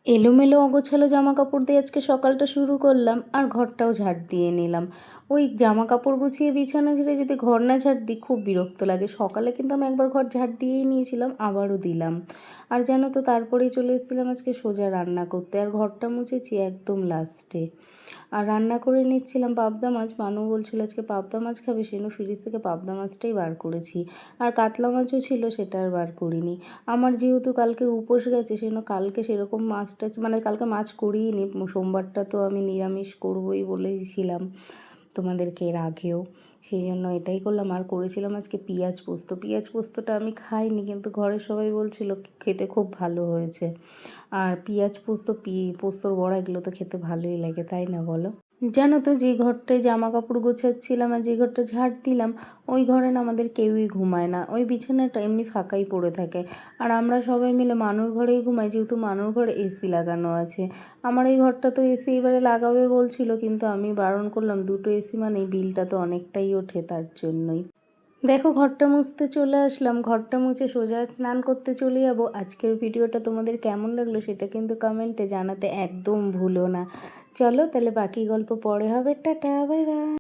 এলোমেলো অগোছালো জামা কাপড় দিয়ে আজকে সকালটা শুরু করলাম আর ঘরটাও ঝাড় দিয়ে নিলাম। ওই জামা কাপড় গুছিয়ে বিছানা ঝেড়ে যদি ঘর না ঝাড় দিই খুব বিরক্ত লাগে। সকালে কিন্তু আমি একবার ঘর ঝাড় দিয়েই নিয়েছিলাম, আবারও দিলাম। আর জানো তো, তারপরেই চলে এসেছিলাম আজকে সোজা রান্না করতে, আর ঘরটা মুছেছি একদম লাস্টে। আর রান্না করে নিচ্ছিলাম পাবদা মাছ। মানু বলছিল আজকে পাবদা মাছ খাবে, সেজন্য ফ্রিজ থেকে পাবদা মাছটাই বার করেছি। আর কাতলা মাছও ছিল, সেটা আর বার করিনি। আমার যেহেতু কালকে উপোস গেছে, সেজন্য কালকে সেরকম মাছ টাছ মানে কালকে মাছ করিনি। সোমবারটা তো আমি নিরামিষ করবই বলেছিলাম তোমাদেরকে এর আগেও, সেই জন্য এটাই করলাম। আর করেছিলাম আজকে পেঁয়াজ পোস্ত। পেঁয়াজ পোস্তটা আমি খাইনি, কিন্তু ঘরের সবাই বলছিল খেতে খুব ভালো হয়েছে। আর পেঁয়াজ পোস্ত, পোস্তর বড়া, এগুলো তো খেতে ভালোই লাগে, তাই না বলো? জানো তো, যে ঘরটায় জামা কাপড় গোছাচ্ছিলাম আর যে ঘরটা ঝাড় দিলাম, ওই ঘরে না আমাদের কেউই ঘুমায় না। ওই বিছানাটা এমনি ফাঁকাই পড়ে থাকে। আর আমরা সবাই মিলে মানুর ঘরেই ঘুমাই, যেহেতু মানুর ঘরে এসি লাগানো আছে। আমার এই ঘরটা তো এসি এবারে লাগাবে বলছিল, কিন্তু আমি বারণ করলাম, দুটো এসি মানে বিলটা তো অনেকটাই ওঠে, তার জন্যই। দেখো, ঘরটা মুছতে চলে আসলাম। ঘরটা মুছে সোজা স্নান করতে চলে যাবো। আজকের ভিডিওটা তোমাদের কেমন লাগলো সেটা কিন্তু কমেন্টে জানাতে একদম ভুলো না। চলো তাহলে, বাকি গল্প পরে হবে। Tata, bye bye.